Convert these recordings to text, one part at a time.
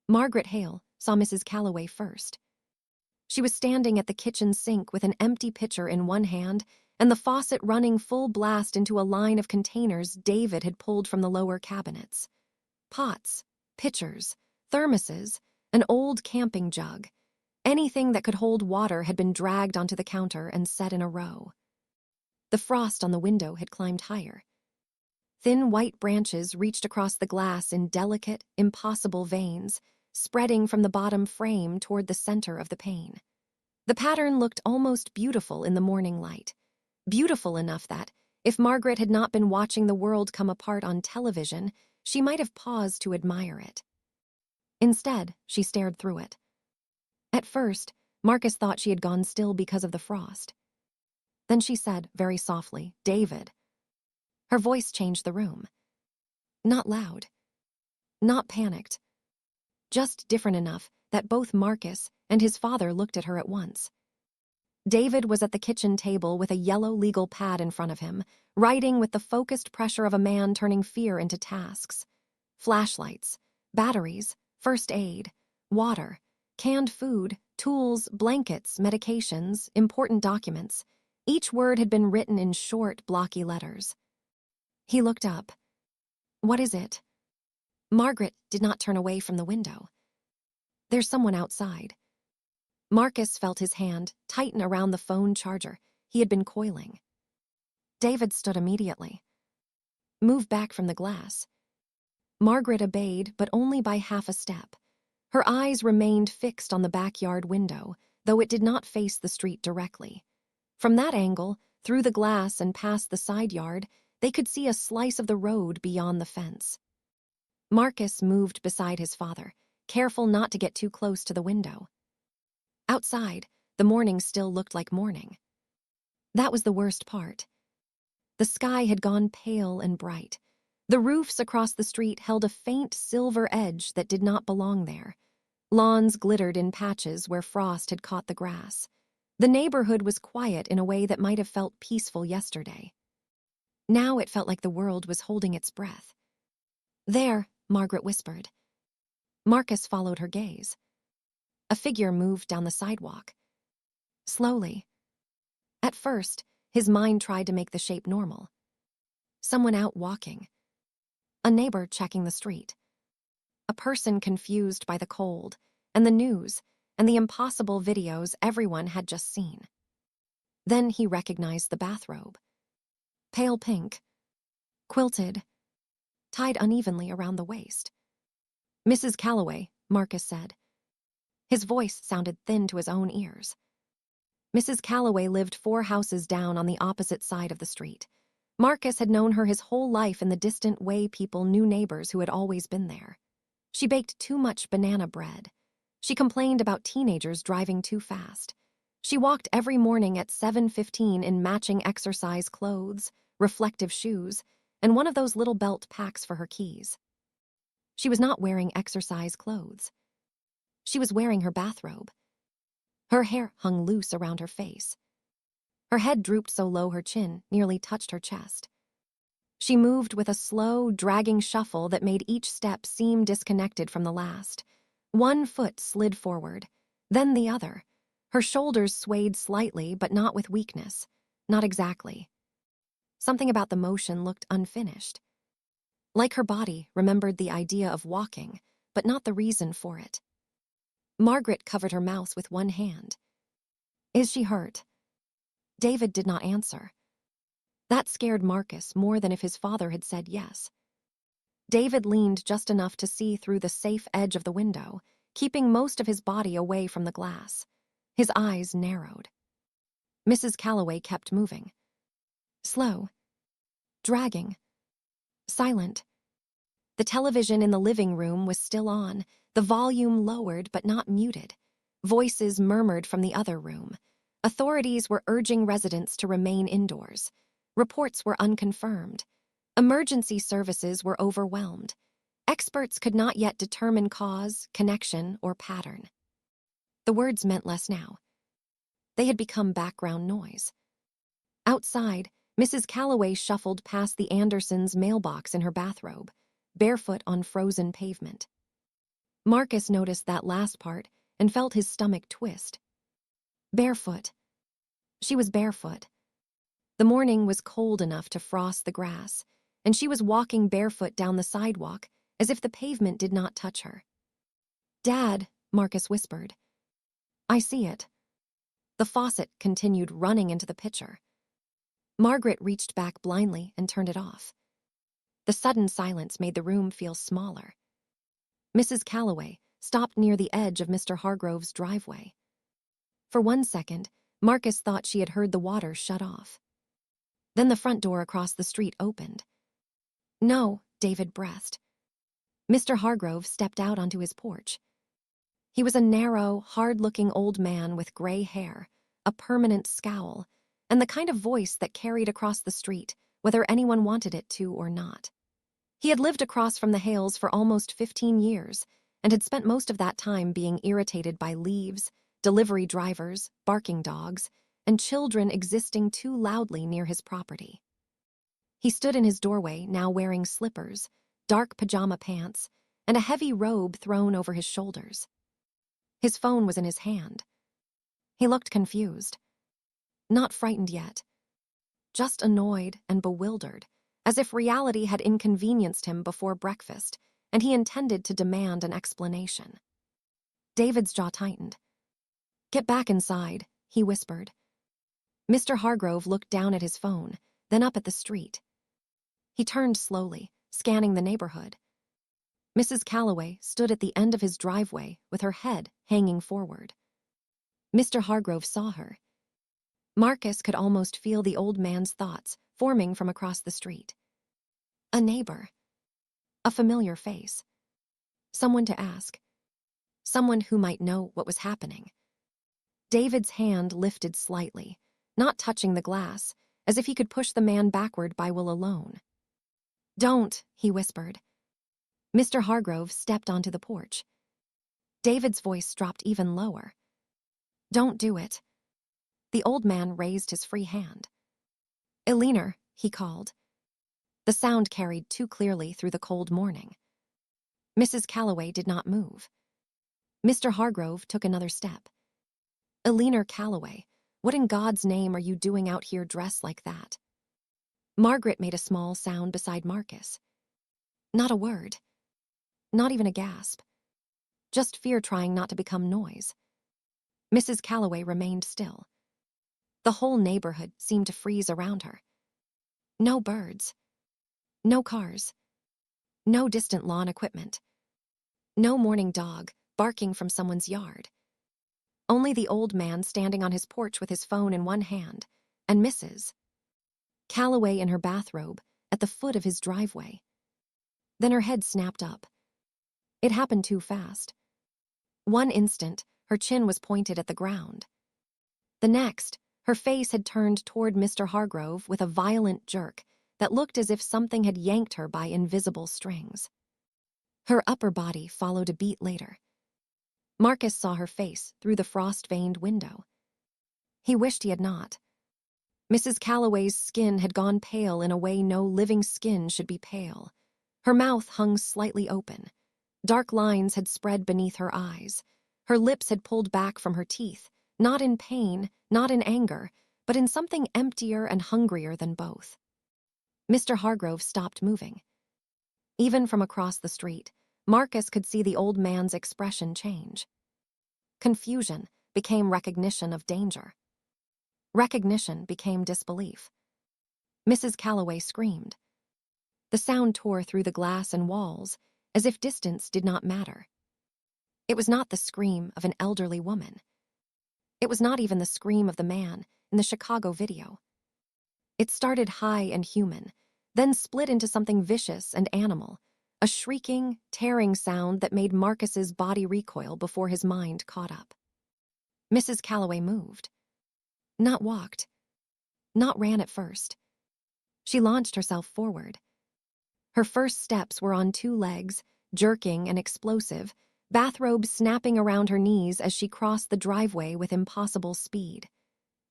Margaret Hale saw Mrs. Calloway first. She was standing at the kitchen sink with an empty pitcher in one hand and the faucet running full blast into a line of containers David had pulled from the lower cabinets. Pots, pitchers, thermoses, an old camping jug. Anything that could hold water had been dragged onto the counter and set in a row. The frost on the window had climbed higher. Thin white branches reached across the glass in delicate, impossible veins, spreading from the bottom frame toward the center of the pane. The pattern looked almost beautiful in the morning light. Beautiful enough that, if Margaret had not been watching the world come apart on television, she might have paused to admire it. Instead, she stared through it. At first, Marcus thought she had gone still because of the frost. Then she said, very softly, "David." Her voice changed the room. Not loud. Not panicked. Just different enough that both Marcus and his father looked at her at once. David was at the kitchen table with a yellow legal pad in front of him, writing with the focused pressure of a man turning fear into tasks. Flashlights, batteries, first aid, water, canned food, tools, blankets, medications, important documents. Each word had been written in short, blocky letters. He looked up. "What is it?" Margaret did not turn away from the window. "There's someone outside." Marcus felt his hand tighten around the phone charger he had been coiling. David stood immediately. "Move back from the glass." Margaret obeyed, but only by half a step. Her eyes remained fixed on the backyard window, though it did not face the street directly. From that angle, through the glass and past the side yard, they could see a slice of the road beyond the fence. Marcus moved beside his father, careful not to get too close to the window. Outside, the morning still looked like morning. That was the worst part. The sky had gone pale and bright. The roofs across the street held a faint silver edge that did not belong there. Lawns glittered in patches where frost had caught the grass. The neighborhood was quiet in a way that might have felt peaceful yesterday. Now it felt like the world was holding its breath. "There," Margaret whispered. Marcus followed her gaze. A figure moved down the sidewalk. Slowly. At first, his mind tried to make the shape normal. Someone out walking. A neighbor checking the street. A person confused by the cold, and the news, and the impossible videos everyone had just seen. Then he recognized the bathrobe. Pale pink. Quilted. Tied unevenly around the waist. "Mrs. Calloway," Marcus said. His voice sounded thin to his own ears. Mrs. Calloway lived 4 houses down on the opposite side of the street. Marcus had known her his whole life in the distant way people knew neighbors who had always been there. She baked too much banana bread. She complained about teenagers driving too fast. She walked every morning at 7:15 in matching exercise clothes, reflective shoes, and one of those little belt packs for her keys. She was not wearing exercise clothes. She was wearing her bathrobe. Her hair hung loose around her face. Her head drooped so low her chin nearly touched her chest. She moved with a slow, dragging shuffle that made each step seem disconnected from the last. One foot slid forward, then the other. Her shoulders swayed slightly, but not with weakness. Not exactly. Something about the motion looked unfinished. Like her body remembered the idea of walking, but not the reason for it. Margaret covered her mouth with one hand. "Is she hurt?" David did not answer. That scared Marcus more than if his father had said yes. David leaned just enough to see through the safe edge of the window, keeping most of his body away from the glass. His eyes narrowed. Mrs. Calloway kept moving. Slow. Dragging. Silent. The television in the living room was still on, the volume lowered but not muted. Voices murmured from the other room. Authorities were urging residents to remain indoors. Reports were unconfirmed. Emergency services were overwhelmed. Experts could not yet determine cause, connection, or pattern. The words meant less now. They had become background noise. Outside, Mrs. Calloway shuffled past the Andersons' mailbox in her bathrobe, barefoot on frozen pavement. Marcus noticed that last part and felt his stomach twist. Barefoot. She was barefoot. The morning was cold enough to frost the grass, and she was walking barefoot down the sidewalk as if the pavement did not touch her. "Dad," Marcus whispered. "I see it." The faucet continued running into the pitcher. Margaret reached back blindly and turned it off. The sudden silence made the room feel smaller. Mrs. Calloway stopped near the edge of Mr. Hargrove's driveway. For 1 second, Marcus thought she had heard the water shut off. Then the front door across the street opened. "No," David breathed. Mr. Hargrove stepped out onto his porch. He was a narrow, hard-looking old man with gray hair, a permanent scowl, and the kind of voice that carried across the street, whether anyone wanted it to or not. He had lived across from the Hales for almost 15 years and had spent most of that time being irritated by leaves, delivery drivers, barking dogs, and children existing too loudly near his property. He stood in his doorway, now wearing slippers, dark pajama pants, and a heavy robe thrown over his shoulders. His phone was in his hand. He looked confused. Not frightened yet. Just annoyed and bewildered, as if reality had inconvenienced him before breakfast, and he intended to demand an explanation. David's jaw tightened. "Get back inside," he whispered. Mr. Hargrove looked down at his phone, then up at the street. He turned slowly, scanning the neighborhood. Mrs. Calloway stood at the end of his driveway with her head hanging forward. Mr. Hargrove saw her. Marcus could almost feel the old man's thoughts forming from across the street. A neighbor. A familiar face. Someone to ask. Someone who might know what was happening. David's hand lifted slightly, not touching the glass, as if he could push the man backward by will alone. "Don't," he whispered. Mr. Hargrove stepped onto the porch. David's voice dropped even lower. "Don't do it." The old man raised his free hand. "Eleanor," he called. The sound carried too clearly through the cold morning. Mrs. Calloway did not move. Mr. Hargrove took another step. "Eleanor Calloway, what in God's name are you doing out here dressed like that?" Margaret made a small sound beside Marcus. Not a word. Not even a gasp. Just fear trying not to become noise. Mrs. Calloway remained still. The whole neighborhood seemed to freeze around her. No birds. No cars. No distant lawn equipment. No morning dog barking from someone's yard. Only the old man standing on his porch with his phone in one hand, and Mrs. Calloway in her bathrobe at the foot of his driveway. Then her head snapped up. It happened too fast. One instant, her chin was pointed at the ground. The next, her face had turned toward Mr. Hargrove with a violent jerk that looked as if something had yanked her by invisible strings. Her upper body followed a beat later. Marcus saw her face through the frost-veined window. He wished he had not. Mrs. Calloway's skin had gone pale in a way no living skin should be pale. Her mouth hung slightly open. Dark lines had spread beneath her eyes. Her lips had pulled back from her teeth, not in pain, not in anger, but in something emptier and hungrier than both. Mr. Hargrove stopped moving. Even from across the street, Marcus could see the old man's expression change. Confusion became recognition of danger. Recognition became disbelief. Mrs. Calloway screamed. The sound tore through the glass and walls, as if distance did not matter. It was not the scream of an elderly woman. It was not even the scream of the man in the Chicago video. It started high and human, then split into something vicious and animal, a shrieking, tearing sound that made Marcus's body recoil before his mind caught up. Mrs. Calloway moved. Not walked. Not ran at first. She launched herself forward. Her first steps were on two legs, jerking and explosive, bathrobe snapping around her knees as she crossed the driveway with impossible speed.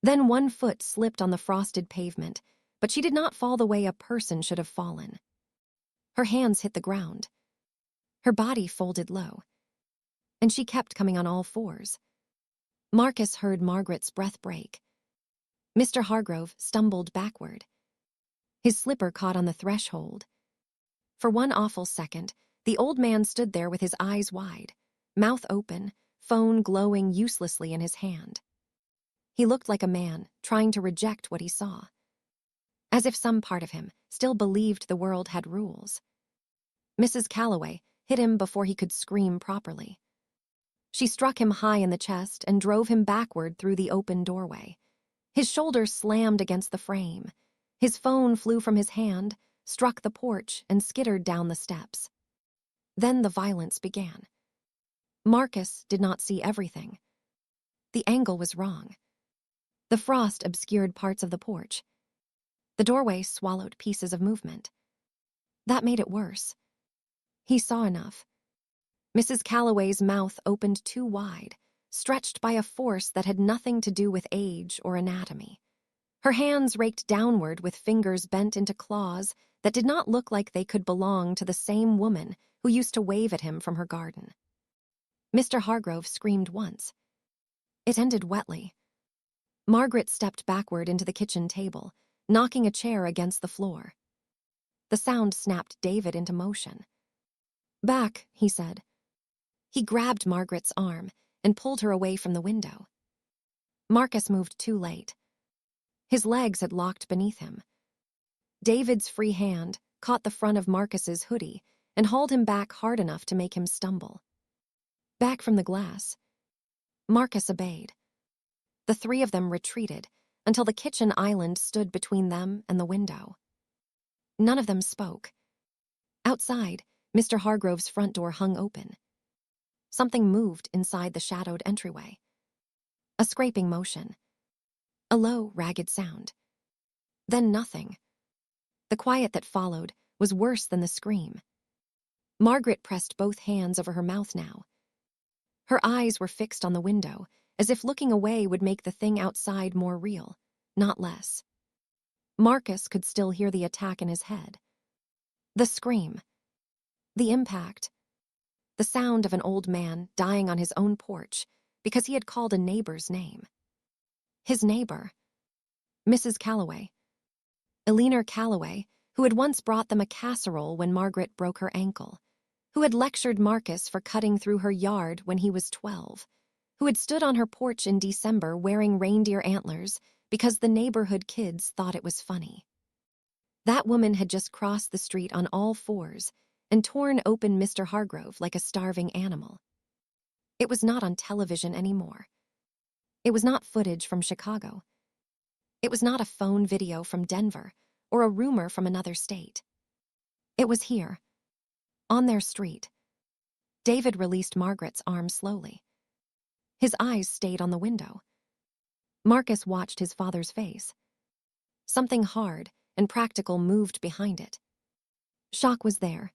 Then one foot slipped on the frosted pavement, but she did not fall the way a person should have fallen. Her hands hit the ground. Her body folded low. and she kept coming on all fours. Marcus heard Margaret's breath break. Mr. Hargrove stumbled backward. His slipper caught on the threshold. For one awful second, the old man stood there with his eyes wide, mouth open, phone glowing uselessly in his hand. He looked like a man trying to reject what he saw, as if some part of him still believed the world had rules. Mrs. Calloway hit him before he could scream properly. She struck him high in the chest and drove him backward through the open doorway. His shoulder slammed against the frame. His phone flew from his hand, struck the porch, and skittered down the steps. Then the violence began. Marcus did not see everything. The angle was wrong. The frost obscured parts of the porch. The doorway swallowed pieces of movement. That made it worse. He saw enough. Mrs. Calloway's mouth opened too wide, stretched by a force that had nothing to do with age or anatomy. Her hands raked downward with fingers bent into claws that did not look like they could belong to the same woman who used to wave at him from her garden. Mr. Hargrove screamed once. It ended wetly. Margaret stepped backward into the kitchen table, knocking a chair against the floor. The sound snapped David into motion. "Back," he said. He grabbed Margaret's arm and pulled her away from the window. Marcus moved too late. His legs had locked beneath him. David's free hand caught the front of Marcus's hoodie and hauled him back hard enough to make him stumble. Back from the glass. Marcus obeyed. The three of them retreated until the kitchen island stood between them and the window. None of them spoke. Outside, Mr. Hargrove's front door hung open. Something moved inside the shadowed entryway. A scraping motion. A low, ragged sound. Then nothing. The quiet that followed was worse than the scream. Margaret pressed both hands over her mouth now. Her eyes were fixed on the window, as if looking away would make the thing outside more real, not less. Marcus could still hear the attack in his head. The scream. The impact. The sound of an old man dying on his own porch because he had called a neighbor's name. His neighbor. Mrs. Calloway. Eleanor Calloway, who had once brought them a casserole when Margaret broke her ankle, who had lectured Marcus for cutting through her yard when he was 12, who had stood on her porch in December wearing reindeer antlers because the neighborhood kids thought it was funny. That woman had just crossed the street on all fours and torn open Mr. Hargrove like a starving animal. It was not on television anymore. It was not footage from Chicago. It was not a phone video from Denver or a rumor from another state. It was here, on their street. David released Margaret's arm slowly. His eyes stayed on the window. Marcus watched his father's face. Something hard and practical moved behind it. Shock was there.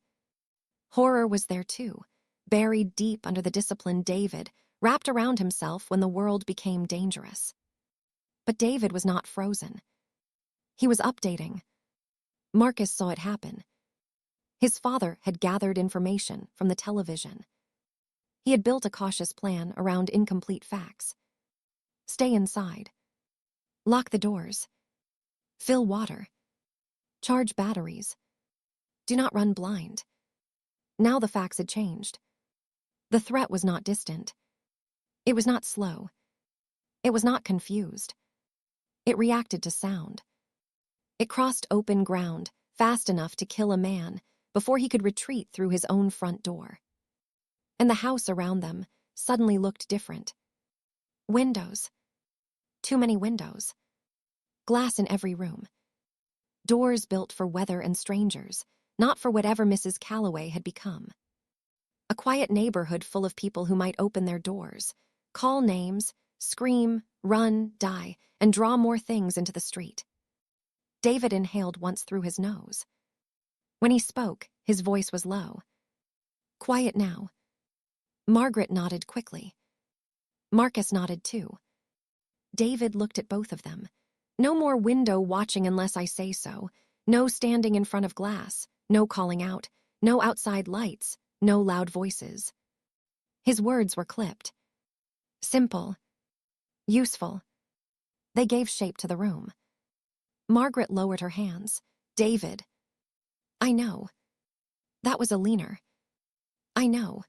Horror was there too, buried deep under the discipline David wrapped around himself when the world became dangerous. But David was not frozen. He was updating. Marcus saw it happen. His father had gathered information from the television. He had built a cautious plan around incomplete facts. Stay inside. Lock the doors. Fill water. Charge batteries. Do not run blind. Now the facts had changed. The threat was not distant. It was not slow. It was not confused. It reacted to sound. It crossed open ground fast enough to kill a man before he could retreat through his own front door. And the house around them suddenly looked different. Windows. Too many windows. Glass in every room. Doors built for weather and strangers, not for whatever Mrs. Calloway had become. A quiet neighborhood full of people who might open their doors, call names, scream, run, die, and draw more things into the street. David inhaled once through his nose. When he spoke, his voice was low. Quiet now. Margaret nodded quickly. Marcus nodded too. David looked at both of them. No more window watching unless I say so. No standing in front of glass. No calling out. No outside lights. No loud voices. His words were clipped. Simple. Useful. They gave shape to the room. Margaret lowered her hands. David. I know. That was a leaner. I know.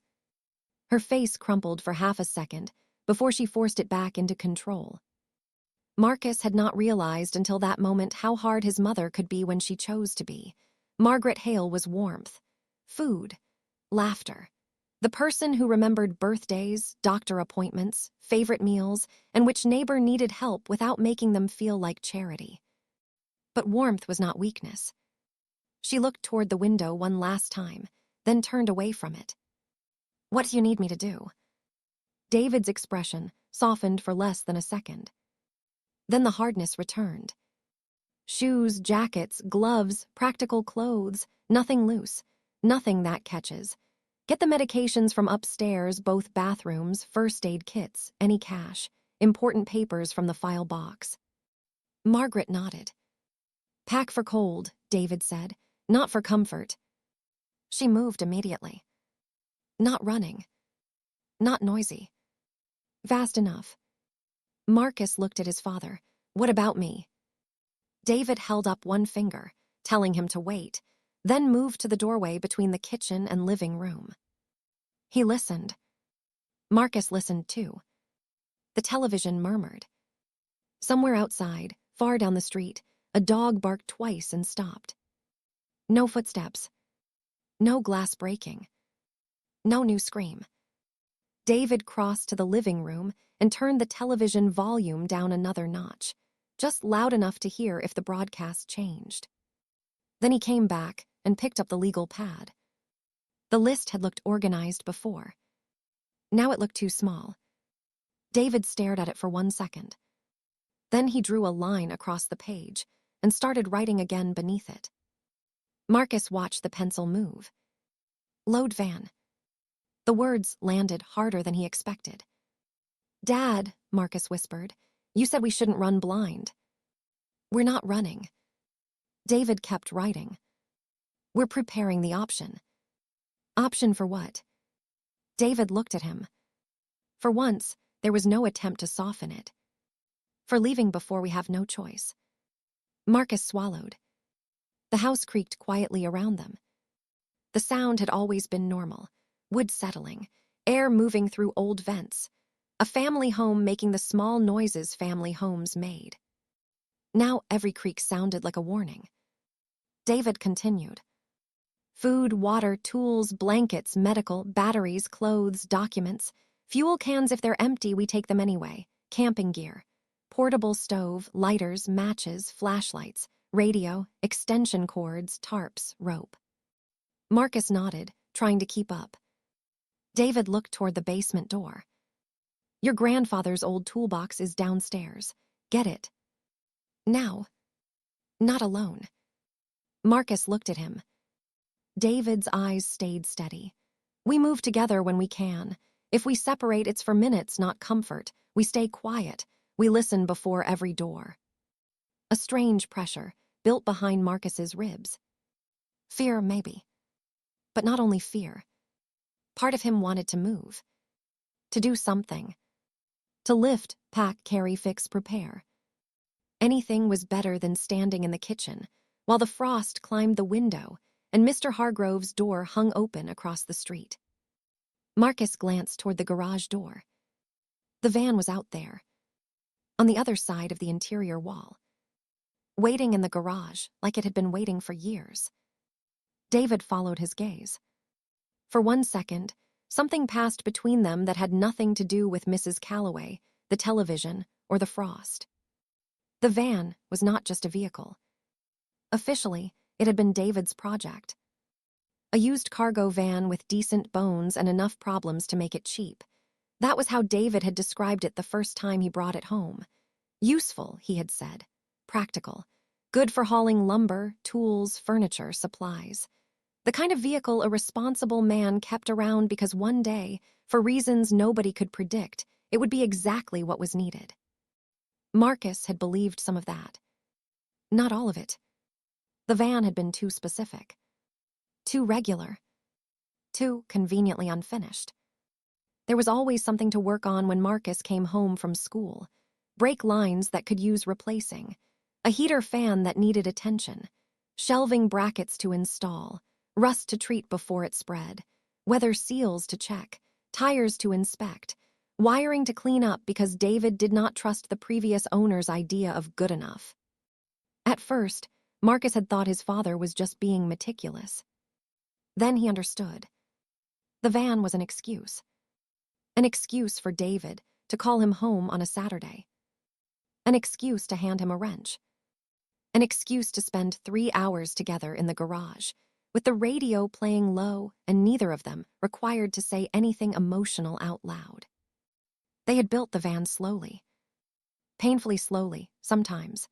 Her face crumpled for half a second before she forced it back into control. Marcus had not realized until that moment how hard his mother could be when she chose to be. Margaret Hale was warmth, food, laughter. The person who remembered birthdays, doctor appointments, favorite meals, and which neighbor needed help without making them feel like charity. But warmth was not weakness. She looked toward the window one last time, then turned away from it. What do you need me to do? David's expression softened for less than a second. Then the hardness returned. Shoes, jackets, gloves, practical clothes, nothing loose, nothing that catches. Get the medications from upstairs, both bathrooms, first aid kits, any cash, important papers from the file box. Margaret nodded. Pack for cold, David said, not for comfort. She moved immediately. Not running. Not noisy. Fast enough. Marcus looked at his father. What about me? David held up one finger, telling him to wait, then moved to the doorway between the kitchen and living room. He listened. Marcus listened too. The television murmured. Somewhere outside, far down the street, a dog barked twice and stopped. No footsteps. No glass breaking. No new scream. David crossed to the living room and turned the television volume down another notch, just loud enough to hear if the broadcast changed. Then he came back and picked up the legal pad. The list had looked organized before. Now it looked too small. David stared at it for 1 second. Then he drew a line across the page and started writing again beneath it. Marcus watched the pencil move. Load van. The words landed harder than he expected. Dad, Marcus whispered, you said we shouldn't run blind. We're not running. David kept writing. We're preparing the option. Option for what? David looked at him. For once, there was no attempt to soften it. For leaving before we have no choice. Marcus swallowed. The house creaked quietly around them. The sound had always been normal. Wood settling, air moving through old vents, a family home making the small noises family homes made. Now every creak sounded like a warning. David continued. Food, water, tools, blankets, medical, batteries, clothes, documents, fuel cans if they're empty, we take them anyway, camping gear, portable stove, lighters, matches, flashlights, radio, extension cords, tarps, rope. Marcus nodded, trying to keep up. David looked toward the basement door. Your grandfather's old toolbox is downstairs. Get it. Now. Not alone. Marcus looked at him. David's eyes stayed steady. We move together when we can. If we separate, it's for minutes, not comfort. We stay quiet. We listen before every door. A strange pressure built behind Marcus's ribs. Fear, maybe. But not only fear. Part of him wanted to move. To do something. To lift, pack, carry, fix, prepare. Anything was better than standing in the kitchen, while the frost climbed the window and Mr. Hargrove's door hung open across the street. Marcus glanced toward the garage door. The van was out there, on the other side of the interior wall, waiting in the garage like it had been waiting for years. David followed his gaze. For 1 second, something passed between them that had nothing to do with Mrs. Calloway, the television, or the frost. The van was not just a vehicle. Officially, it had been David's project. A used cargo van with decent bones and enough problems to make it cheap. That was how David had described it the first time he brought it home. Useful, he had said. Practical. Good for hauling lumber, tools, furniture, supplies. The kind of vehicle a responsible man kept around because one day, for reasons nobody could predict, it would be exactly what was needed. Marcus had believed some of that. Not all of it. The van had been too specific. Too regular. Too conveniently unfinished. There was always something to work on when Marcus came home from school. Brake lines that could use replacing, a heater fan that needed attention, shelving brackets to install, rust to treat before it spread, weather seals to check, tires to inspect, wiring to clean up because David did not trust the previous owner's idea of good enough. At first, Marcus had thought his father was just being meticulous. Then he understood. The van was an excuse. An excuse for David to call him home on a Saturday. An excuse to hand him a wrench. An excuse to spend 3 hours together in the garage, with the radio playing low and neither of them required to say anything emotional out loud. They had built the van slowly. Painfully slowly, sometimes.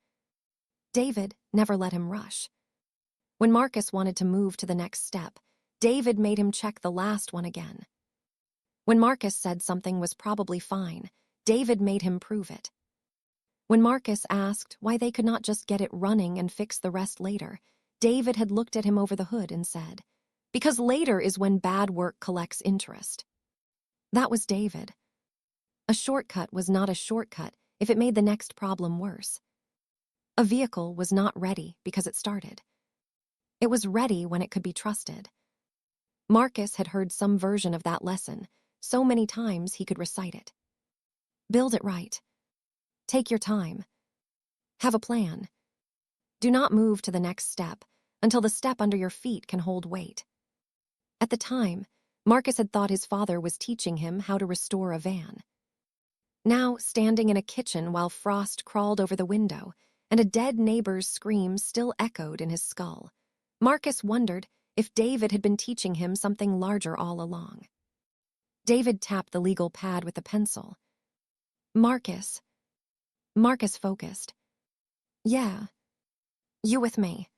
David never let him rush. When Marcus wanted to move to the next step, David made him check the last one again. When Marcus said something was probably fine, David made him prove it. When Marcus asked why they could not just get it running and fix the rest later, David had looked at him over the hood and said, "Because later is when bad work collects interest." That was David. A shortcut was not a shortcut if it made the next problem worse. A vehicle was not ready because it started. It was ready when it could be trusted. Marcus had heard some version of that lesson so many times he could recite it. Build it right. Take your time. Have a plan. Do not move to the next step until the step under your feet can hold weight. At the time, Marcus had thought his father was teaching him how to restore a van. Now, standing in a kitchen while frost crawled over the window and a dead neighbor's scream still echoed in his skull, Marcus wondered if David had been teaching him something larger all along. David tapped the legal pad with a pencil. Marcus focused. Yeah. You with me?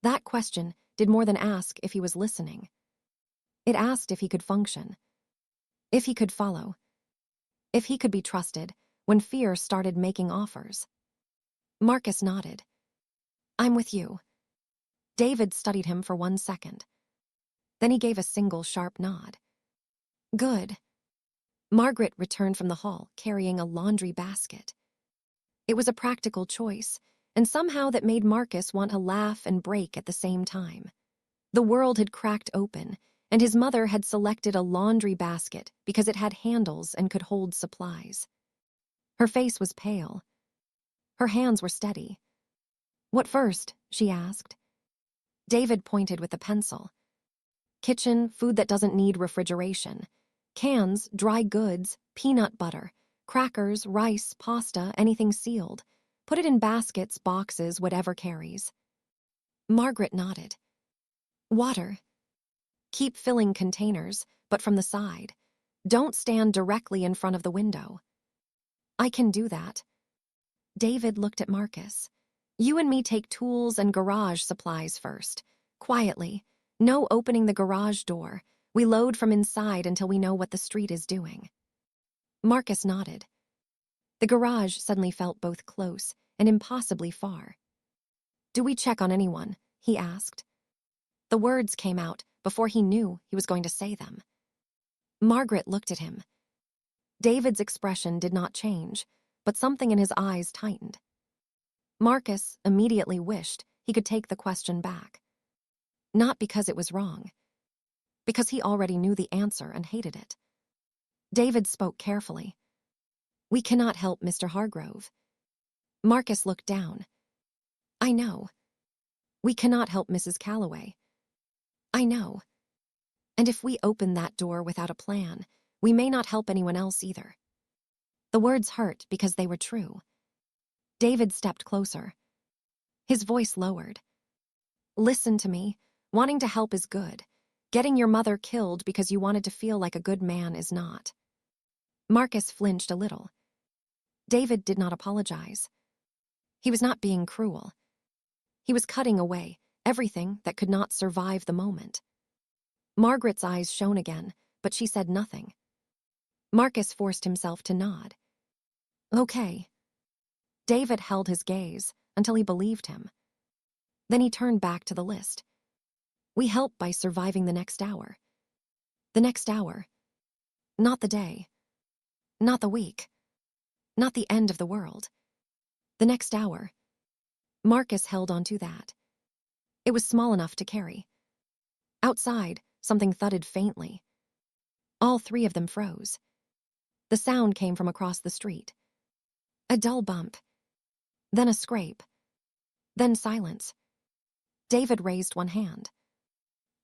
That question did more than ask if he was listening. It asked if he could function. If he could follow. If he could be trusted when fear started making offers. Marcus nodded. I'm with you. David studied him for 1 second. Then he gave a single sharp nod. Good. Margaret returned from the hall carrying a laundry basket. It was a practical choice, and somehow that made Marcus want to laugh and break at the same time. The world had cracked open, and his mother had selected a laundry basket because it had handles and could hold supplies. Her face was pale. Her hands were steady. What first? She asked. David pointed with the pencil. Kitchen, food that doesn't need refrigeration. Cans, dry goods, peanut butter, crackers, rice, pasta, anything sealed. Put it in baskets, boxes, whatever carries. Margaret nodded. Water. Keep filling containers, but from the side. Don't stand directly in front of the window. I can do that. David looked at Marcus. You and me take tools and garage supplies first. Quietly. No opening the garage door. We load from inside until we know what the street is doing. Marcus nodded. The garage suddenly felt both close and impossibly far. Do we check on anyone? He asked. The words came out before he knew he was going to say them. Margaret looked at him. David's expression did not change, but something in his eyes tightened. Marcus immediately wished he could take the question back. Not because it was wrong, because he already knew the answer and hated it. David spoke carefully. We cannot help Mr. Hargrove. Marcus looked down. I know. We cannot help Mrs. Calloway. I know. And if we open that door without a plan, we may not help anyone else either. The words hurt because they were true. David stepped closer. His voice lowered. Listen to me. Wanting to help is good. Getting your mother killed because you wanted to feel like a good man is not. Marcus flinched a little. David did not apologize. He was not being cruel. He was cutting away everything that could not survive the moment. Margaret's eyes shone again, but she said nothing. Marcus forced himself to nod. Okay. David held his gaze until he believed him. Then he turned back to the list. We help by surviving the next hour. The next hour. Not the day. Not the week. Not the end of the world. The next hour. Marcus held onto that. It was small enough to carry. Outside, something thudded faintly. All three of them froze. The sound came from across the street. A dull bump. Then a scrape. Then silence. David raised one hand.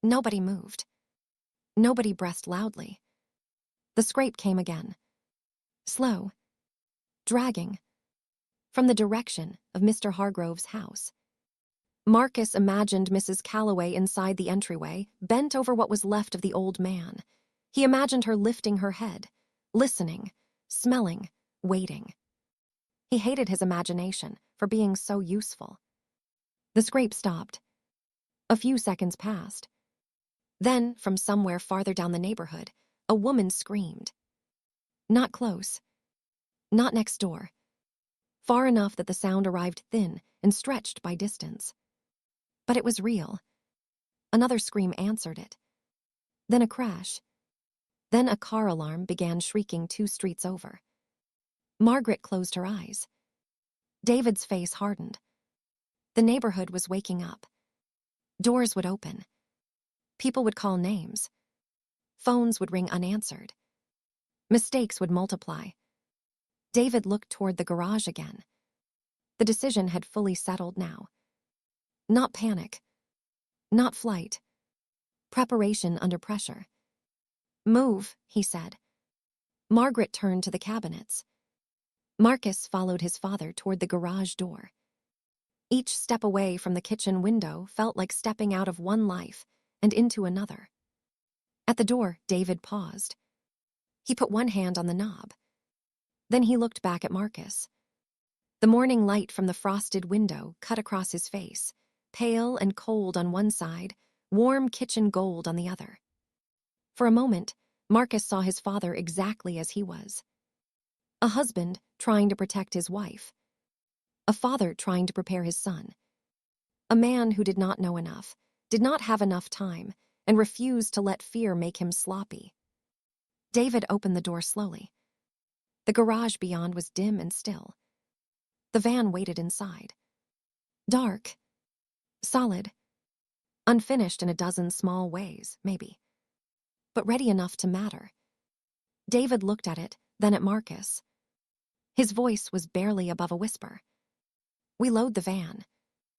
Nobody moved. Nobody breathed loudly. The scrape came again. Slow. Dragging. From the direction of Mr. Hargrove's house. Marcus imagined Mrs. Calloway inside the entryway, bent over what was left of the old man. He imagined her lifting her head, listening, smelling, waiting. He hated his imagination for being so useful. The scrape stopped. A few seconds passed. Then, from somewhere farther down the neighborhood, a woman screamed. Not close. Not next door. Far enough that the sound arrived thin and stretched by distance. But it was real. Another scream answered it. Then a crash. Then a car alarm began shrieking 2 streets over. Margaret closed her eyes. David's face hardened. The neighborhood was waking up. Doors would open. People would call names. Phones would ring unanswered. Mistakes would multiply. David looked toward the garage again. The decision had fully settled now. Not panic. Not flight. Preparation under pressure. Move, he said. Margaret turned to the cabinets. Marcus followed his father toward the garage door. Each step away from the kitchen window felt like stepping out of one life and into another. At the door, David paused. He put one hand on the knob. Then he looked back at Marcus. The morning light from the frosted window cut across his face, pale and cold on one side, warm kitchen gold on the other. For a moment, Marcus saw his father exactly as he was. A husband trying to protect his wife. A father trying to prepare his son. A man who did not know enough, did not have enough time, and refused to let fear make him sloppy. David opened the door slowly. The garage beyond was dim and still. The van waited inside. Dark. Solid. Unfinished in a dozen small ways, maybe. But ready enough to matter. David looked at it, then at Marcus. His voice was barely above a whisper. We load the van.